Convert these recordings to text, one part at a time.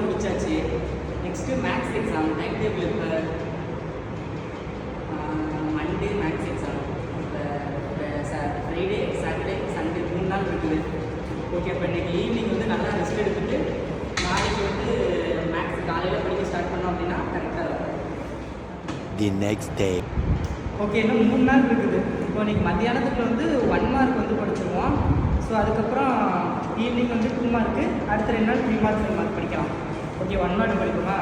Exam முடிச்சாச்சு. Next maths exam time table இப்போ Monday maths exam, இப்போ ஃப்ரைடே சாட்டர்டே சண்டே 3 நாள் இருக்குது. ஓகே, இப்போ இன்றைக்கி ஈவினிங் வந்து நல்லா ரெஸ்ட் எடுத்துகிட்டு நாளைக்கு வந்து மேக்ஸ் காலையில் படிக்க ஸ்டார்ட் பண்ணோம் அப்படின்னா கரெக்டாக இருக்கும். The next day. ஓகே, இன்னும் 3 நாள் இருக்குது. இப்போ இன்றைக்கி மத்தியானத்துக்கு வந்து 1 மார்க் வந்து படிச்சிருவோம். ஸோ அதுக்கப்புறம் ஈவினிங் வந்து 2 மார்க்கு, அடுத்த 2 நாள் 3 மார்க் 5 மார்க் படிக்கலாம். ஓகே, 1 மார்க் படிக்குமா?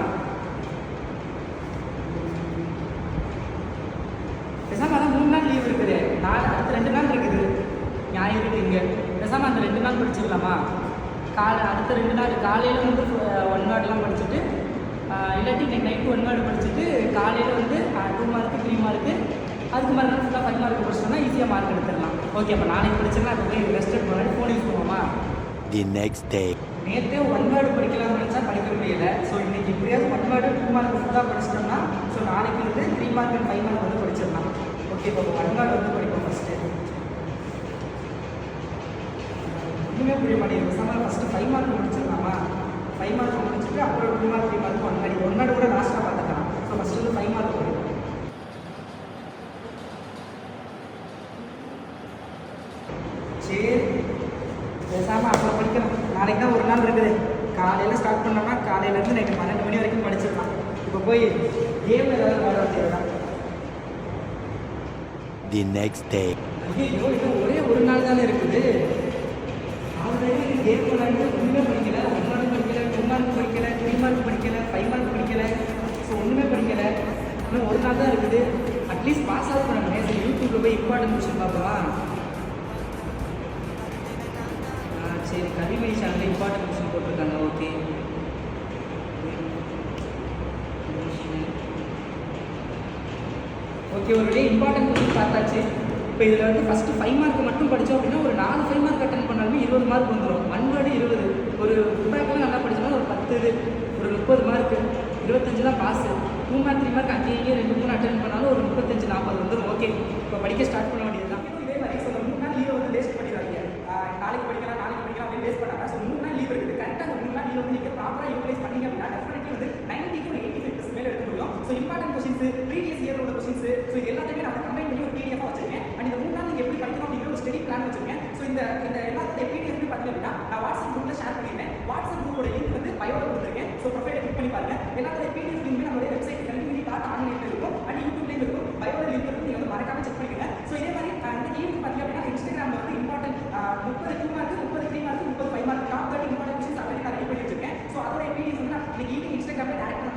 பேசாமல் அதான் 3 நாள் லீவ் இருக்குது, அடுத்த 2 நாள் இருக்குது, ஞாயிறு திங்க. பேசாமல் அந்த 2 நாள் படிச்சிடலாமா? அடுத்த 2 நாள் காலையில் வந்து 1 மார்க்லாம் படிச்சுட்டு, இல்லாட்டி இன்னைக்கு நைட்டு 1 மார்க் படிச்சுட்டு காலையில் வந்து 2 மார்க்கு 3 மார்க்கு, அதுக்கு மறுநாள் ஃபுல்லாக 5 மார்க் படிச்சோம்னா ஈஸியாக மார்க் எடுத்துடலாம். ஓகே, அப்போ நாளைக்கு படிச்சோன்னா அது போய் ரெஸ்ட் எடுத்து ஃபோன் யூஸ் பண்ணுவோமா? The next day. நேற்றே 1 மார்க் படிக்கலாம்னு நினச்சா படிக்க முடியல. ஸோ இன்றைக்கி இப்படியாவது 1 மார்க் 2 மார்க் ஃபுல்லாக படிச்சிட்டோம்னா ஸோ நாளைக்கு வந்து 3 மார்க் அண்ட் 5 மார்க் வந்து படிச்சிடலாம். ஓகே, இப்போ 1 மார்க் வந்து படிப்போம் ஃபஸ்ட்டு. இன்னுமே புரிய மாட்டேங்குது. பேசாமல் ஃபஸ்ட்டு 5 மார்க் முடிச்சிடலாமா? 5 மார்க் முடிச்சுட்டு அப்புறம் 2 மார்க் 3 மார்க் 1 மார்க் கூட லாஸ்ட்டாக பார்த்துக்கலாம். ஸோ ஃபஸ்ட்டு வந்து 5 மார்க் வரும். சரி, பேசாமல் அப்புறம் படிக்கலாம். நாளைக்கு தான் 1 நாள் இருக்குது. காலையில் ஸ்டார்ட் பண்ணோம்னா காலையிலேருந்து நைட்டு 12 மணி வரைக்கும் படிச்சிடலாம். இப்போ போய் கேம் ஏதாவது விளையாட தேவைதான். The next day. ஐயோ, இது ஒரே 1 நாள் தானே இருக்குது. ஆல்ரெடி கேம் விளையாண்டு ஒன்றுமே படிக்கலை. 1 மார்க் படிக்கலை, 2 மார்க் படிக்கலை, 3 மார்க் படிக்கலை, 5 மார்க் படிக்கலை. ஸோ ஒன்றுமே படிக்கலை. இன்னும் 1 நாள் தான் இருக்குது. அட்லீஸ்ட் பாஸ் ஆகுது பண்ணணும். சரி, யூடியூப்பில் போய் இம்பார்ட்டன்ட் கொஸ்டின் பார்க்கலாம். சரி, கல்விமணி சேனலில் இம்பார்ட்டன்ட் கொஸ்டின் போட்டிருக்காங்க. ஓகே, ஓகே, ஒரு டே இம்பார்ட்டன்ட் கொஸ்டின் பார்த்தாச்சு. இப்போ இதில் வந்து ஃபஸ்ட்டு 5 மார்க் மட்டும் படித்தோம் அப்படின்னா ஒரு 4 5 மார்க் அட்டன் பண்ணாலுமே 20 மார்க் வந்துடும். 1 வேர்டு 20, ஒரு ஃபுட்பேக்கில் நல்லா படிச்சோம்னா ஒரு 10, ஒரு 30 மார்க்கு, 25 தான் பாஸு. 2 மார்க் 3 மார்க் அங்கேயே 2 3 அட்டன் பண்ணாலும் ஒரு 35 40 வந்துடும். ஓகே, இப்போ படிக்க ஸ்டார்ட் பண்ண வேண்டியது தான். இதே மாதிரி சொல்ல 3 நாள் லீவை வந்து வேஸ்ட் பண்ணிடுறாங்க. நாளைக்கு படிக்கலாம் அப்படின்னு வேஸ்ட் பண்ணாங்க. ஸோ 3 நாள் லீவ் இருக்குது. கரெக்டாக அந்த 3 நாள் லீவ் வந்து நீங்கள் ப்ராப்பராக யூட்டிலைஸ் பண்ணீங்க அப்படின்னா டெஃபினெட்லி வந்து 90க்கு ஒரு 85% மேலே எடுக்க முடியும். So important questions, previous year உள்ள கொஸ்டின்ஸ், ஸோ இது எல்லாத்தையுமே நான் கம்பைன் பண்ணி ஒரு PDF வச்சிருக்கேன். அண்ட் இந்த 3 நாள் நீங்கள் எப்படி படிக்கணும் அப்படிங்கிற ஒரு ஸ்டடி பிளான் வச்சிருக்கேன். ஸோ இந்த எல்லாத்தையும் PDF பார்த்தீங்க அப்படின்னா நான் வாட்ஸ்அப் குரூப்பில் ஷேர் பண்ணியிருந்தேன். வாட்ஸ்அப் குரூப்போட லிங்க் வந்து பயோவில் கொடுத்துருக்கேன். ஸோ ப்ரொஃபைலை கிளிக் பண்ணி பாருங்க. எல்லாத்தையும் PDF லிங்க் நம்மளுடைய வெப்சைட் கல்விமணி.online இருக்கும். அண்ட் யூடியூப்லேயும் இருக்கும். பயோவில் லிங்க் இருக்கும். நீங்கள் வந்து மறக்காம செக் பண்ணிக்கோங்க. ஸோ இதே மாதிரி இந்த ஈவினிங் பார்த்தீங்க அப்படின்னா இன்ஸ்டாகிராமில் வந்து important 30 2 mark, 30 3 mark, 30 5 mark top 30 important questions already நான் ரெடி பண்ணி வச்சிருக்கேன். ஸோ அதோட PDF வந்து நான் இன்னைக்கு ஈவினிங் இன்ஸ்டாகிராமில் டேரக்ட்